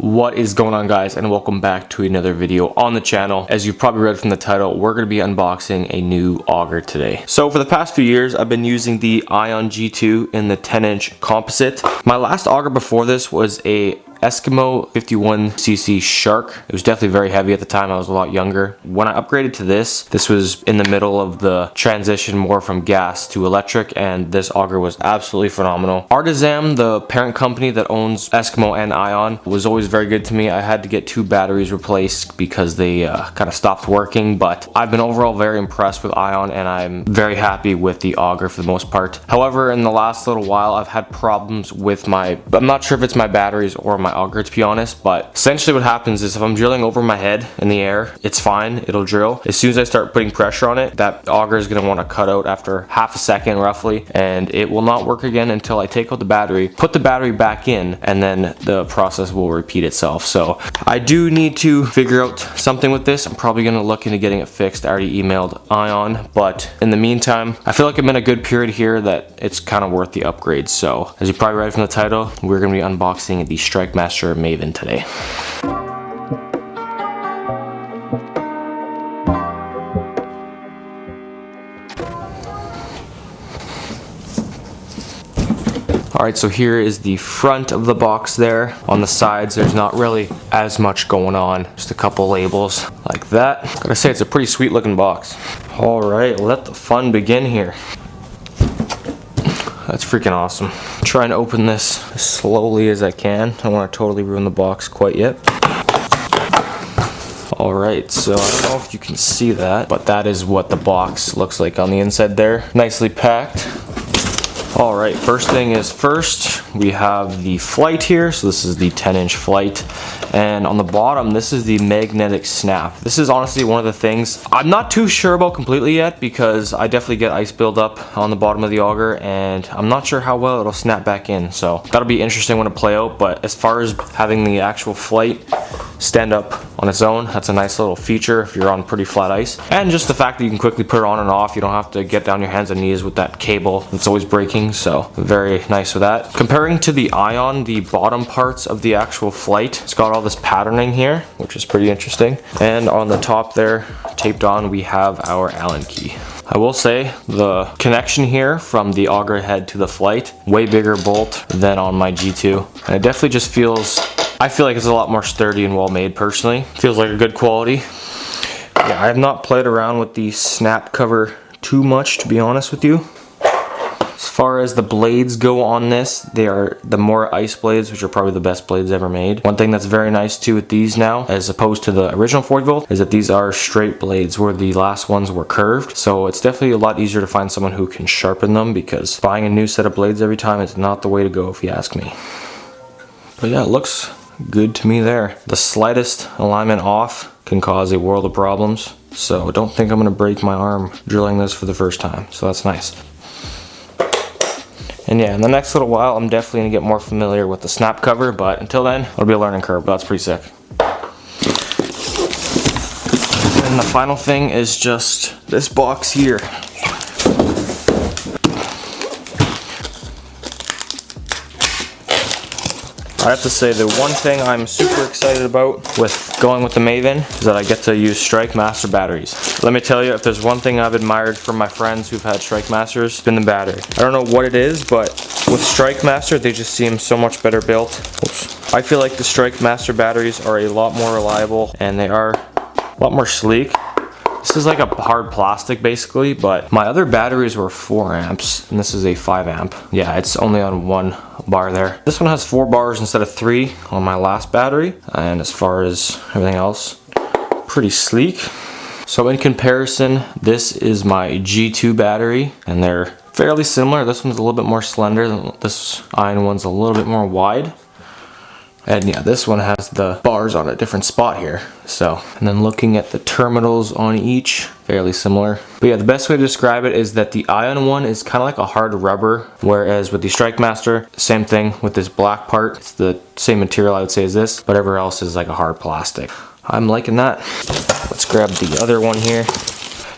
What is going on, guys, and welcome back to another video on the channel. As you probably read from the title, we're going to be unboxing a new auger today. So for the past few years, I've been using the Ion G2 in the 10-inch composite. My last auger before this was a Eskimo 51cc Shark. It was definitely very heavy at the time. I was a lot younger. When I upgraded to this was in the middle of the transition more from gas to electric, and this auger was absolutely phenomenal. Artisan, the parent company that owns Eskimo and Ion, was always very good to me. I had to get 2 batteries replaced because they kind of stopped working, but I've been overall very impressed with Ion, and I'm very happy with the auger for the most part. However, in the last little while, I've had problems with I'm not sure if it's my batteries or my auger, to be honest, but essentially what happens is if I'm drilling over my head in the air, it's fine, it'll drill. As soon as I start putting pressure on it, that auger is going to want to cut out after half a second roughly, and it will not work again until I take out the battery, put the battery back in, and then the process will repeat itself. So I do need to figure out something with this. I'm probably going to look into getting it fixed. I already emailed Ion, but in the meantime, I feel like I'm in a good period here that it's kind of worth the upgrade. So as you probably read from the title, we're going to be unboxing the Strikemaster Maven today. Alright, so here is the front of the box there. On the sides, there's not really as much going on. Just a couple labels like that. Gotta say, it's a pretty sweet looking box. Alright, let the fun begin here. That's freaking awesome. Trying to open this as slowly as I can. I don't want to totally ruin the box quite yet. Alright, so I don't know if you can see that, but that is what the box looks like on the inside there. Nicely packed. Alright, first thing is first, we have the flight here. So this is the 10-inch flight. And on the bottom, this is the magnetic snap. This is honestly one of the things I'm not too sure about completely yet, because I definitely get ice buildup on the bottom of the auger, and I'm not sure how well it'll snap back in. So that'll be interesting when it play out. But as far as having the actual flight stand up on its own, that's a nice little feature if you're on pretty flat ice. And just the fact that you can quickly put it on and off, you don't have to get down your hands and knees with that cable that's always breaking. So very nice with that. Comparing to the Ion, the bottom parts of the actual flight, it's got all this patterning here, which is pretty interesting. And on the top there, taped on, we have our Allen key. I will say the connection here from the auger head to the flight, way bigger bolt than on my G2. And it definitely just feels, I feel like it's a lot more sturdy and well made personally. Feels like a good quality. Yeah, I have not played around with the snap cover too much, to be honest with you. As far as the blades go on this, they are the more ice blades, which are probably the best blades ever made. One thing that's very nice too with these now, as opposed to the original 40 volt, is that these are straight blades where the last ones were curved. So it's definitely a lot easier to find someone who can sharpen them, because buying a new set of blades every time is not the way to go if you ask me. But yeah, it looks good to me there. The slightest alignment off can cause a world of problems. So don't think I'm going to break my arm drilling this for the first time. So that's nice. And yeah, in the next little while, I'm definitely going to get more familiar with the snap cover, but until then, it'll be a learning curve, but that's pretty sick. And the final thing is just this box here. I have to say, the one thing I'm super excited about with going with the Maven is that I get to use Strikemaster batteries. Let me tell you, if there's one thing I've admired from my friends who've had Strikemasters, it's been the battery. I don't know what it is, but with Strikemaster, they just seem so much better built. Oops. I feel like the Strikemaster batteries are a lot more reliable, and they are a lot more sleek. This is like a hard plastic basically, but my other batteries were 4 amps and this is a 5 amp. Yeah, it's only on 1 bar there. This one has 4 bars instead of 3 on my last battery, and as far as everything else, pretty sleek. So in comparison, this is my G2 battery, and they're fairly similar. This one's a little bit more slender, this Ion one's a little bit more wide. And yeah, this one has the bars on a different spot here. So, and then looking at the terminals on each, fairly similar. But yeah, the best way to describe it is that the Ion one is kind of like a hard rubber, whereas with the Strikemaster, same thing with this black part. It's the same material I would say as this, but everywhere else is like a hard plastic. I'm liking that. Let's grab the other one here.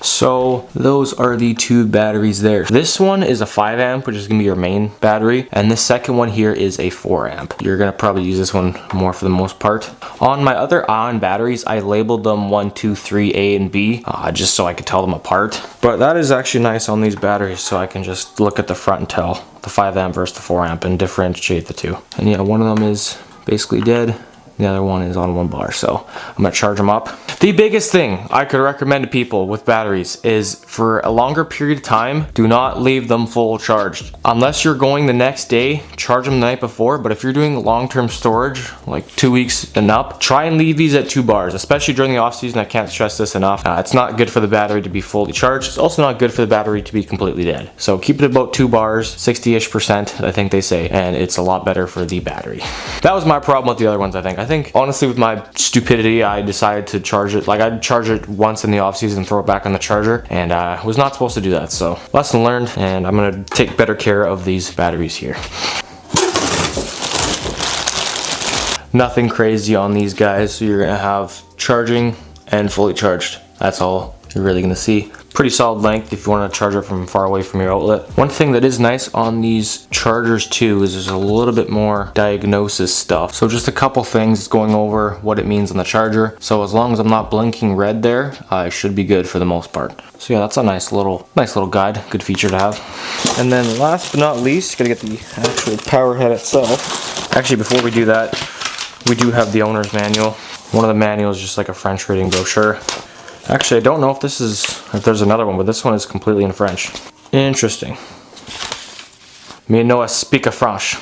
So those are the two batteries there. This one is a 5 amp, which is gonna be your main battery, and this second one here is a 4 amp. You're gonna probably use this one more for the most part. On my other ion batteries, I labeled them 1, 2, 3, A and B, just so I could tell them apart. But that is actually nice on these batteries, so I can just look at the front and tell the 5 amp versus the 4 amp and differentiate the two. And yeah, one of them is basically dead. The other one is on 1 bar, so I'm gonna charge them up. The biggest thing I could recommend to people with batteries is for a longer period of time, do not leave them full charged. Unless you're going the next day, charge them the night before, but if you're doing long-term storage, like 2 weeks and up, try and leave these at 2 bars, especially during the off season. I can't stress this enough. It's not good for the battery to be fully charged. It's also not good for the battery to be completely dead. So keep it about 2 bars, 60-ish%, I think they say, and it's a lot better for the battery. That was my problem with the other ones, I think honestly with my stupidity, I decided to charge it, like I'd charge it once in the off season and throw it back on the charger, and I was not supposed to do that. So lesson learned, and I'm gonna take better care of these batteries here. Nothing crazy on these guys, so you're gonna have charging and fully charged. That's all you're really gonna see. Pretty solid length if you want to charge it from far away from your outlet. One thing that is nice on these chargers too is there's a little bit more diagnosis stuff. So just a couple things going over what it means on the charger. So as long as I'm not blinking red there, I should be good for the most part. So yeah, that's a nice little guide, good feature to have. And then last but not least, you gotta get the actual power head itself. Actually, before we do that, we do have the owner's manual. One of the manuals is just like a French reading brochure. Actually, I don't know if there's another one, but this one is completely in French. Interesting. Me and Noah speak a French.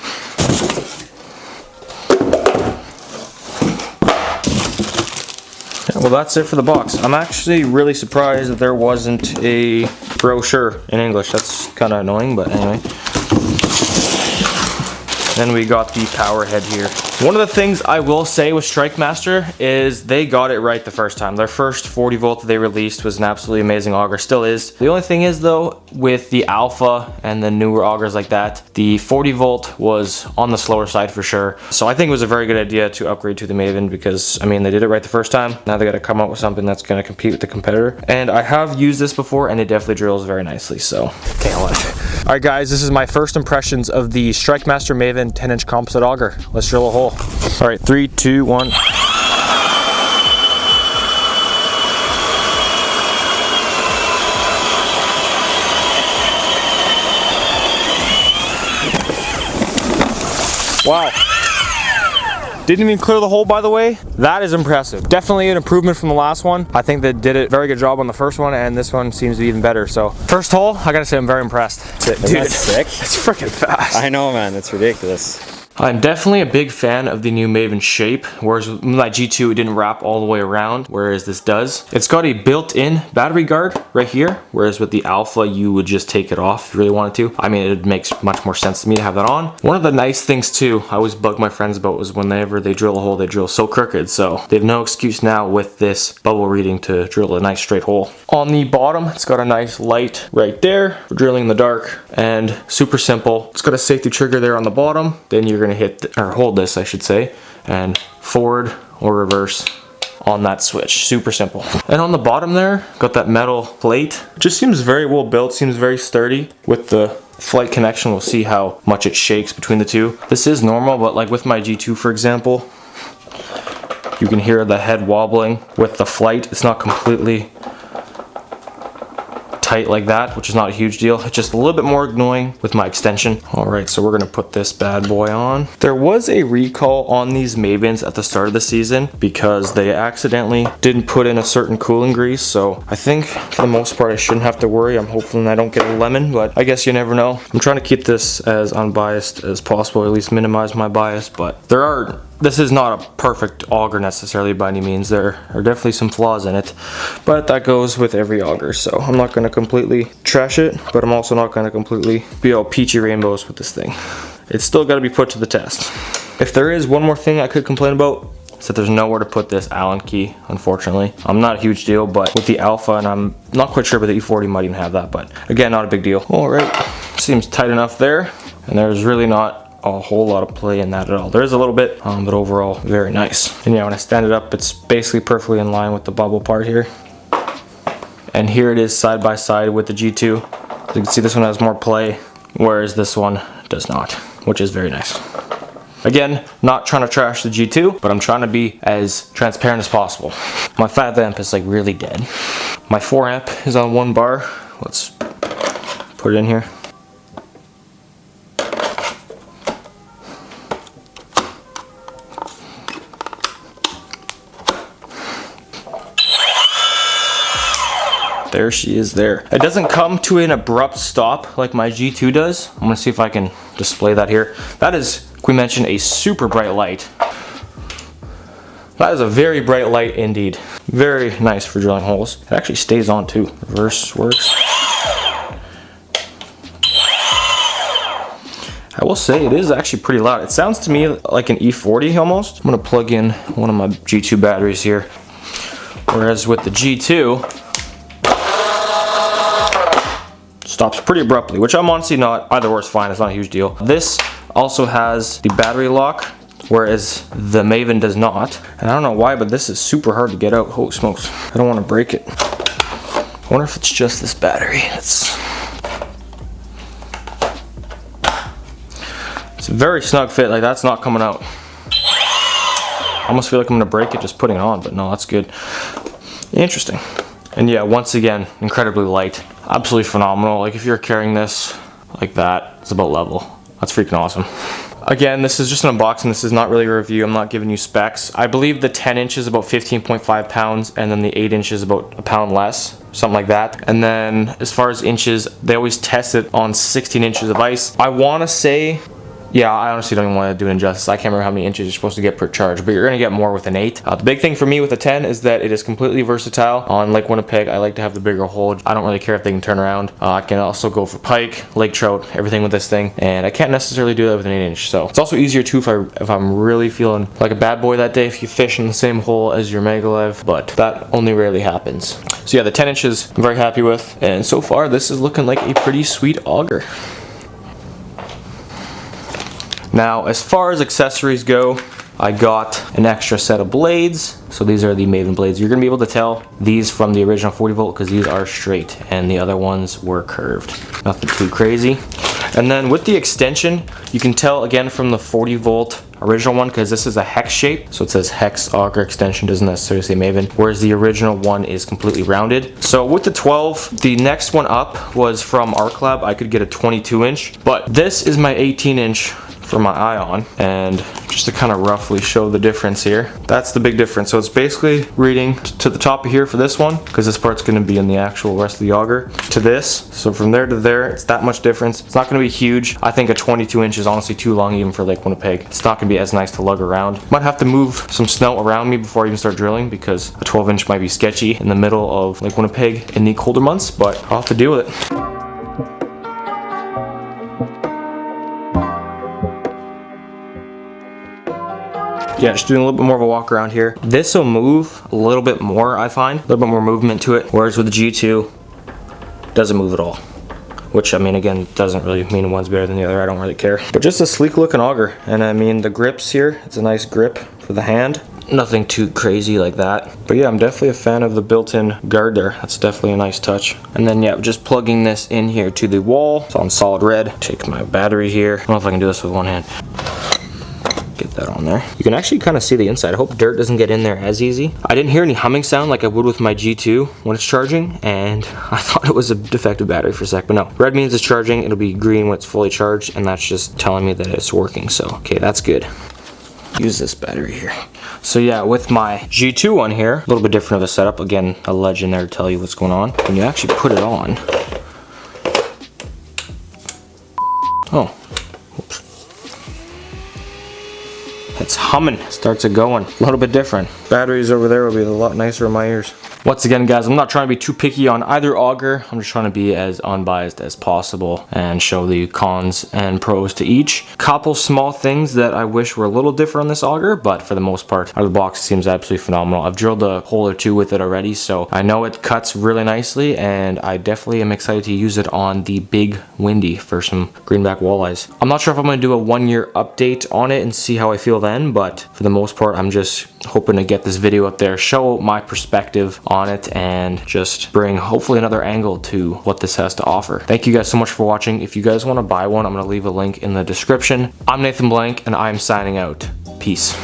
Yeah, well, that's it for the box. I'm actually really surprised that there wasn't a brochure in English. That's kind of annoying, but anyway. Then we got the power head here. One of the things I will say with Strikemaster is they got it right the first time. Their first 40 volt that they released was an absolutely amazing auger, still is. The only thing is though, with the Alpha and the newer augers like that, the 40 volt was on the slower side for sure. So I think it was a very good idea to upgrade to the Maven because, I mean, they did it right the first time. Now they got to come up with something that's going to compete with the competitor. And I have used this before and it definitely drills very nicely, so can't lie. Alright guys, this is my first impressions of the Strikemaster Maven 10-inch composite auger. Let's drill a hole. Alright, 3, 2, 1. Wow. Didn't even clear the hole, by the way. That is impressive. Definitely an improvement from the last one. I think they did a very good job on the first one, and this one seems to be even better. So, first hole, I gotta say I'm very impressed. Dude, that's sick. It's freaking fast. I know, man. It's ridiculous. I'm definitely a big fan of the new Maven shape, whereas with my G2 it didn't wrap all the way around, whereas this does. It's got a built-in battery guard right here, whereas with the Alpha you would just take it off if you really wanted to. I mean, it makes much more sense to me to have that on. One of the nice things too, I always bug my friends about, was whenever they drill a hole, they drill so crooked, so they have no excuse now with this bubble reading to drill a nice straight hole. On the bottom, it's got a nice light right there for drilling in the dark, and super simple. It's got a safety trigger there on the bottom, then you're gonna hit, or hold this I should say, and forward or reverse on that switch. Super simple. And on the bottom there, got that metal plate. Just seems very well built, seems very sturdy. With the flight connection, we'll see how much it shakes between the two. This is normal, but like with my G2 for example, you can hear the head wobbling. With the flight, it's not completely tight like that, which is not a huge deal. It's just a little bit more annoying with my extension. Alright, so we're gonna put this bad boy on. There was a recall on these Mavens at the start of the season because they accidentally didn't put in a certain cooling grease, so I think for the most part I shouldn't have to worry. I'm hoping I don't get a lemon, but I guess you never know. I'm trying to keep this as unbiased as possible, at least minimize my bias, but this is not a perfect auger necessarily by any means. There are definitely some flaws in it, but that goes with every auger, so I'm not going to completely trash it, but I'm also not going to completely be all peachy rainbows with this thing. It's still got to be put to the test. If there is one more thing I could complain about, it's that there's nowhere to put this Allen key, unfortunately. Not a huge deal, but with the Alpha, and I'm not quite sure, but the E40 might even have that, but again, not a big deal. Alright, seems tight enough there, and there's really not a whole lot of play in that at all. There is a little bit, but overall very nice. And yeah, when I stand it up, it's basically perfectly in line with the bubble part here. And here it is side by side with the G2. So you can see this one has more play, whereas this one does not, which is very nice. Again, not trying to trash the G2, but I'm trying to be as transparent as possible. My 5 amp is like really dead. My 4 amp is on 1 bar. Let's put it in here. There she is there. It doesn't come to an abrupt stop like my G2 does. I'm gonna see if I can display that here. That is, we mentioned, a super bright light. That is a very bright light indeed. Very nice for drilling holes. It actually stays on too. Reverse works. I will say it is actually pretty loud. It sounds to me like an E40 almost. I'm gonna plug in one of my G2 batteries here. Whereas with the G2, stops pretty abruptly, which I'm honestly not, either or is fine, it's not a huge deal. This also has the battery lock, whereas the Maven does not. And I don't know why, but this is super hard to get out. Holy smokes, I don't want to break it. I wonder if it's just this battery. It's a very snug fit, like that's not coming out. I almost feel like I'm gonna break it just putting it on, but no, that's good. Interesting. And yeah, once again, incredibly light. Absolutely phenomenal. Like if you're carrying this like that, it's about level. That's freaking awesome. Again, this is just an unboxing. This is not really a review. I'm not giving you specs. I believe the 10 inch is about 15.5 pounds and then the 8 inch is about a pound less, something like that. And then as far as inches, they always test it on 16 inches of ice. I want to say, yeah, I honestly don't even want to do it injustice. I can't remember how many inches you're supposed to get per charge, but you're going to get more with an 8. The big thing for me with a 10 is that it is completely versatile. On Lake Winnipeg, I like to have the bigger hole. I don't really care if they can turn around. I can also go for pike, lake trout, everything with this thing, and I can't necessarily do that with an 8 inch. So it's also easier too if I'm really feeling like a bad boy that day, if you fish in the same hole as your Megalive, but that only rarely happens. So yeah, the 10 inches I'm very happy with, and so far this is looking like a pretty sweet auger. Now, as far as accessories go, I got an extra set of blades. So these are the Maven blades. You're gonna be able to tell these from the original 40 volt because these are straight and the other ones were curved. Nothing too crazy. And then with the extension, you can tell again from the 40 volt original one because this is a hex shape. So it says hex auger extension, doesn't necessarily say Maven, whereas the original one is completely rounded. So with the 12, the next one up was from Arc Lab. I could get a 22 inch, but this is my 18 inch for my Ion, and just to kind of roughly show the difference here, that's the big difference. So it's basically reading to the top of here for this one, because this part's going to be in the actual rest of the auger, to this. So from there to there, it's that much difference. It's not going to be huge. I think a 22 inch is honestly too long even for Lake Winnipeg. It's not going to be as nice to lug around. Might have to move some snow around me before I even start drilling, because a 12 inch might be sketchy in the middle of Lake Winnipeg in the colder months, but I'll have to deal with it. Yeah, just doing a little bit more of a walk around here. This will move a little bit more, I find. A little bit more movement to it, whereas with the G2, it doesn't move at all. Which, I mean, again, doesn't really mean one's better than the other. I don't really care. But just a sleek looking auger. And I mean, the grips here, it's a nice grip for the hand. Nothing too crazy like that. But yeah, I'm definitely a fan of the built-in guard there. That's definitely a nice touch. And then yeah, just plugging this in here to the wall. It's on solid red. Take my battery here. I don't know if I can do this with one hand. Get that on there. You can actually kind of see the inside. I hope dirt doesn't get in there as easy. I didn't hear any humming sound like I would with my G2 when it's charging, and I thought it was a defective battery for a sec, but no. Red means it's charging, it'll be green when it's fully charged, and that's just telling me that it's working, so okay, that's good. Use this battery here. So yeah, with my G2 one here, a little bit different of a setup. Again, a legend there to tell you what's going on. When you actually put it on, oh, oops. It's humming, starts it going. A little bit different. Batteries over there will be a lot nicer in my ears. Once again, guys, I'm not trying to be too picky on either auger. I'm just trying to be as unbiased as possible and show the cons and pros to each. Couple small things that I wish were a little different on this auger, but for the most part, out of the box, it seems absolutely phenomenal. I've drilled a hole or two with it already, so I know it cuts really nicely, and I definitely am excited to use it on the big windy for some greenback walleyes. I'm not sure if I'm going to do a 1-year update on it and see how I feel then, but for the most part, I'm just hoping to get this video up there, show my perspective on it and just bring hopefully another angle to what this has to offer. Thank you guys so much for watching. If you guys want to buy one, I'm going to leave a link in the description. I'm Nathan Blank and I'm signing out. Peace.